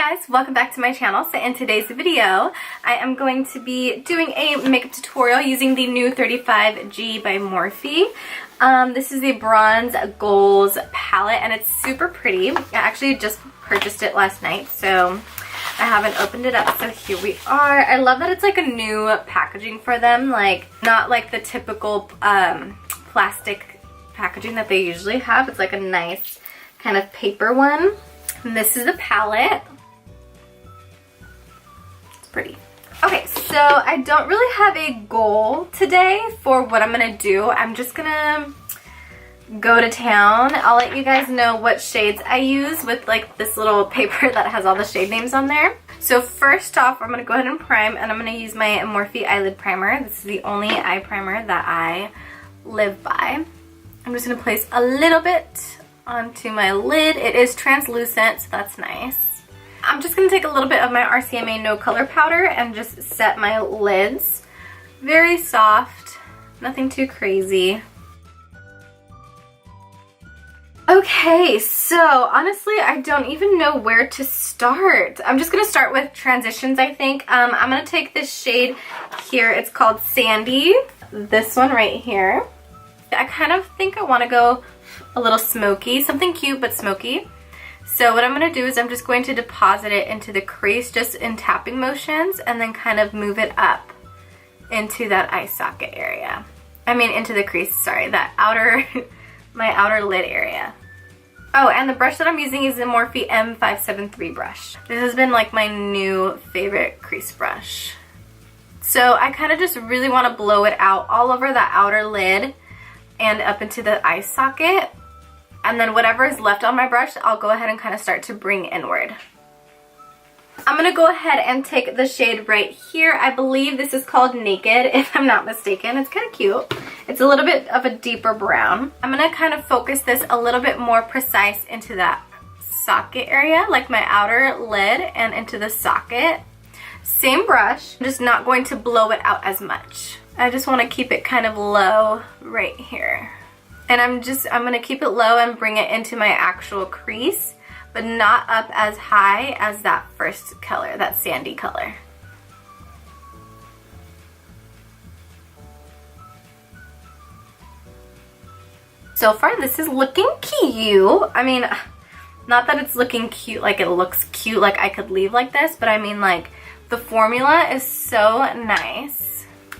Hi guys, welcome back to my channel. So in today's video, I am going to be doing a makeup tutorial using the new 35G by Morphe. This is the Bronze Goals palette and it's super pretty. I actually just purchased it last night, so I haven't opened it up, so here we are. I love that it's like a new packaging for them, like not like the typical plastic packaging that they usually have. It's like a nice kind of paper one. And this is the palette. It's pretty. Okay, so I don't really have a goal today for what I'm gonna do. I'm just gonna go to town. I'll let you guys know what shades I use with like this little paper that has all the shade names on there. So first off, I'm gonna go ahead and prime, and I'm gonna use my Morphe Eyelid primer. This is the only eye primer that I live by. I'm just gonna place a little bit onto my lid. It is translucent, so that's nice. I'm just going to take a little bit of my RCMA No Color Powder and just set my lids. Very soft, nothing too crazy. Okay, so honestly, I don't even know where to start. I'm just going to start with transitions, I think. I'm going to take this shade here. It's called Sandy. This one right here. I kind of think I want to go a little smoky, something cute but smoky. So what I'm going to do is I'm just going to deposit it into the crease just in tapping motions and then kind of move it up into that eye socket area. I mean into the crease, sorry, that outer, my outer lid area. Oh, and the brush that I'm using is the Morphe M573 brush. This has been like my new favorite crease brush. So I kind of just really want to blow it out all over that outer lid and up into the eye socket. And then whatever is left on my brush, I'll go ahead and kind of start to bring inward. I'm going to go ahead and take the shade right here. I believe this is called Naked, if I'm not mistaken. It's kind of cute. It's a little bit of a deeper brown. I'm going to kind of focus this a little bit more precise into that socket area, like my outer lid and into the socket. Same brush, I'm just not going to blow it out as much. I just want to keep it kind of low right here. And I'm going to keep it low and bring it into my actual crease, but not up as high as that first color, that sandy color. So far this is looking cute. I mean, not that it's looking cute like it looks cute like I could leave like this, but I mean like the formula is so nice.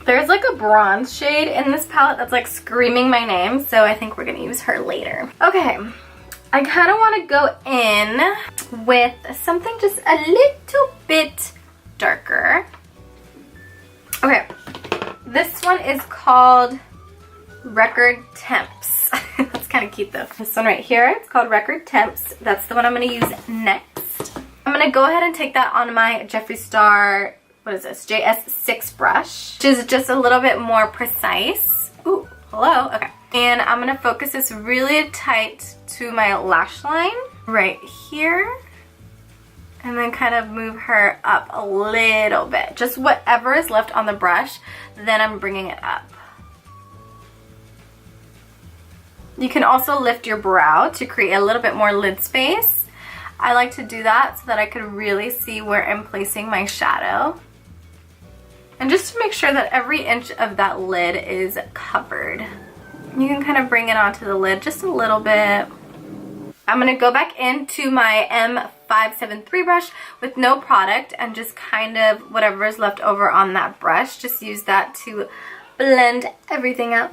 There's like a bronze shade in this palette that's like screaming my name, so I think we're gonna use her later. Okay, I kind of want to go in with something just a little bit darker. Okay, this one is called Record Temps. That's kind of cute though. This one right here, it's called Record Temps. That's the one I'm gonna use next. I'm gonna go ahead and take that on my Jeffree Star, what is this, JS6 brush, which is just a little bit more precise. Ooh, hello, okay. And I'm gonna focus this really tight to my lash line right here. And then kind of move her up a little bit. Just whatever is left on the brush, then I'm bringing it up. You can also lift your brow to create a little bit more lid space. I like to do that so that I can really see where I'm placing my shadow. And just to make sure that every inch of that lid is covered. You can kind of bring it onto the lid just a little bit. I'm going to go back into my M573 brush with no product and just kind of whatever is left over on that brush, just use that to blend everything out.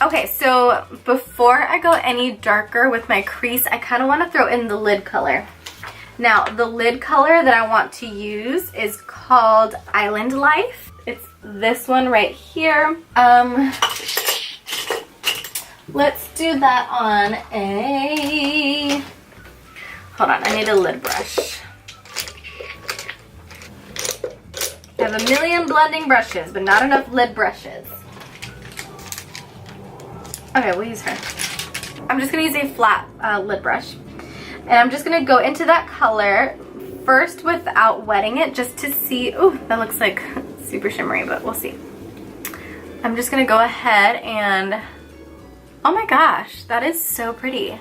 Okay, so before I go any darker with my crease, I kind of want to throw in the lid color. Now, the lid color that I want to use is called Island Life. It's this one right here. Let's do that on a... Hold on, I need a lid brush. I have a million blending brushes, but not enough lid brushes. Okay, we'll use her. I'm just going to use a flat lid brush. And I'm just going to go into that color first without wetting it just to see. Ooh, that looks like super shimmery, but we'll see. I'm just going to go ahead and... Oh my gosh, that is so pretty.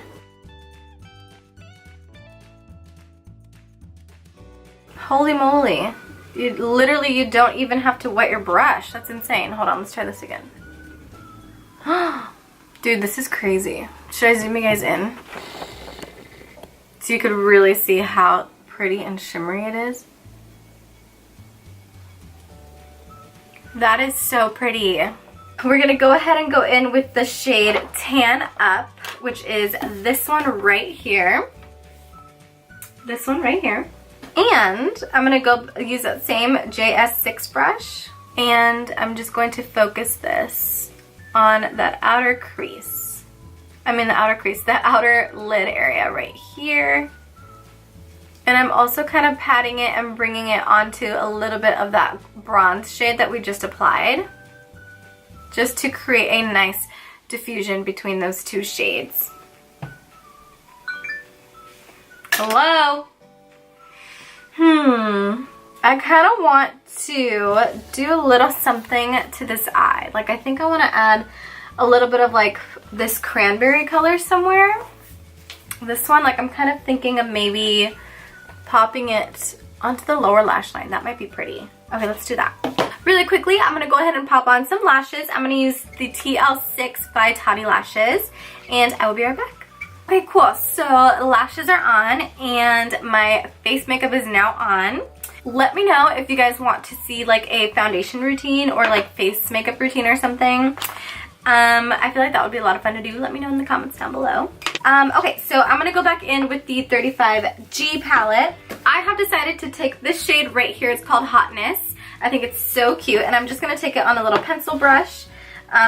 Holy moly. You don't even have to wet your brush. That's insane. Hold on, let's try this again. Dude, this is crazy. Should I zoom you guys in? So you could really see how pretty and shimmery it is. That is so pretty. We're gonna go ahead and go in with the shade Tan Up, which is this one right here. This one right here. And I'm gonna go use that same JS6 brush, and I'm just going to focus this on that outer crease. The outer lid area right here. And I'm also kind of patting it and bringing it onto a little bit of that bronze shade that we just applied, just to create a nice diffusion between those two shades. Hello? I kind of want to do a little something to this eye. Like, I think I want to add a little bit of like this cranberry color somewhere. This one, like, I'm kind of thinking of maybe popping it onto the lower lash line. That might be pretty. Okay, let's do that. Really quickly, I'm gonna go ahead and pop on some lashes. I'm gonna use the TL6 by Tati Lashes, and I will be right back. Okay, cool. So lashes are on and my face makeup is now on. Let me know if you guys want to see like a foundation routine or like face makeup routine or something. I feel like that would be a lot of fun to do. Let me know in the comments down below. Okay, so I'm gonna go back in with the 35G palette. I have decided to take this shade right here. It's called Hotness. I think it's so cute, and I'm just gonna take it on a little pencil brush.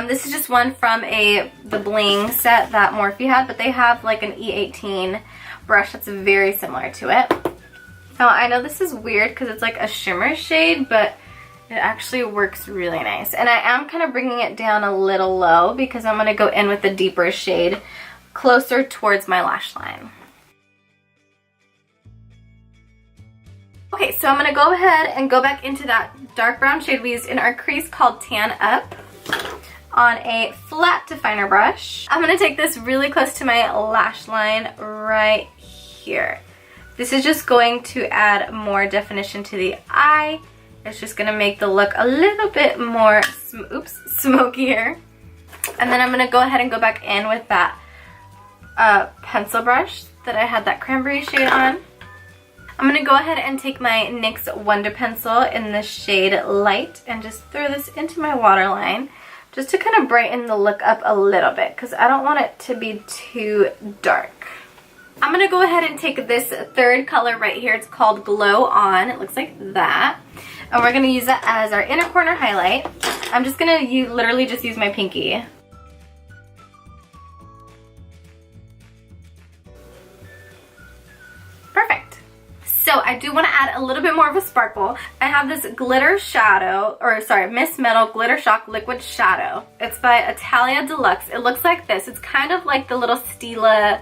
This is just one from the bling set that Morphe had, but they have like an E18 brush that's very similar to it. Now, I know this is weird because it's like a shimmer shade, but it actually works really nice. And I am kind of bringing it down a little low because I'm going to go in with a deeper shade closer towards my lash line. Okay, so I'm going to go ahead and go back into that dark brown shade we used in our crease called Tan Up on a flat definer brush. I'm going to take this really close to my lash line right here. This is just going to add more definition to the eye. It's just going to make the look a little bit more smokier. And then I'm going to go ahead and go back in with that pencil brush that I had that cranberry shade on. I'm going to go ahead and take my NYX Wonder Pencil in the shade Light and just throw this into my waterline just to kind of brighten the look up a little bit because I don't want it to be too dark. I'm going to go ahead and take this third color right here. It's called Glow On. It looks like that. And we're going to use that as our inner corner highlight. I'm just going to literally just use my pinky. Perfect. So I do want to add a little bit more of a sparkle. I have this glitter shadow, or sorry, Miss Metal Glitter Shock Liquid Shadow. It's by Italia Deluxe. It looks like this. It's kind of like the little Stila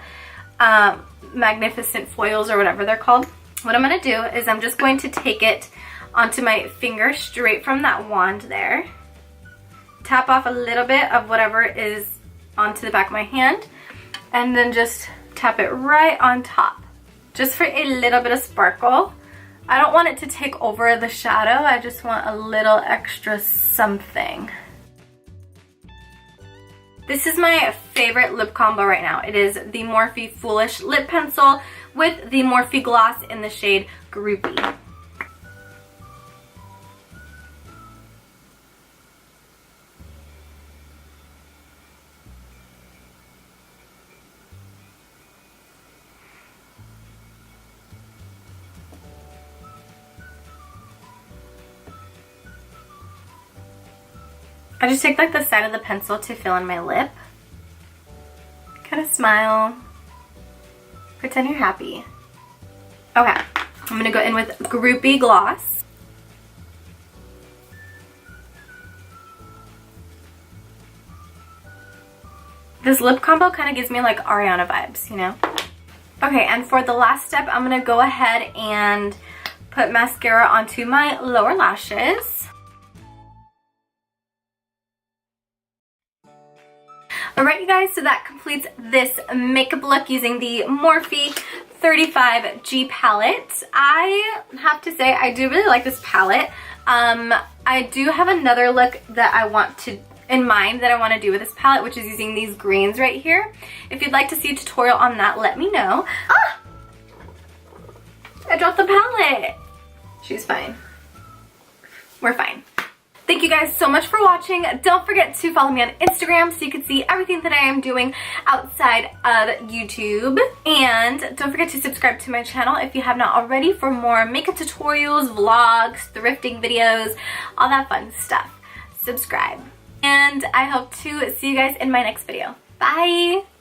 magnificent foils or whatever they're called. What I'm going to do is I'm just going to take it onto my finger straight from that wand there. Tap off a little bit of whatever is onto the back of my hand and then just tap it right on top. Just for a little bit of sparkle. I don't want it to take over the shadow. I just want a little extra something. This is my favorite lip combo right now. It is the Morphe Foolish Lip Pencil with the Morphe Gloss in the shade Groupie. I just take like the side of the pencil to fill in my lip. Kind of smile. Pretend you're happy. Okay, I'm gonna go in with Groupie Gloss. This lip combo kind of gives me like Ariana vibes, you know? Okay, and for the last step, I'm gonna go ahead and put mascara onto my lower lashes. Alright you guys, so that completes this makeup look using the Morphe 35G palette. I have to say I do really like this palette. I do have another look that I want to in mind that I want to do with this palette, which is using these greens right here. If you'd like to see a tutorial on that, let me know. Ah! I dropped the palette. She's fine. We're fine. Thank you guys so much for watching. Don't forget to follow me on Instagram so you can see everything that I am doing outside of YouTube. And don't forget to subscribe to my channel if you have not already for more makeup tutorials, vlogs, thrifting videos, all that fun stuff. Subscribe. And I hope to see you guys in my next video. Bye!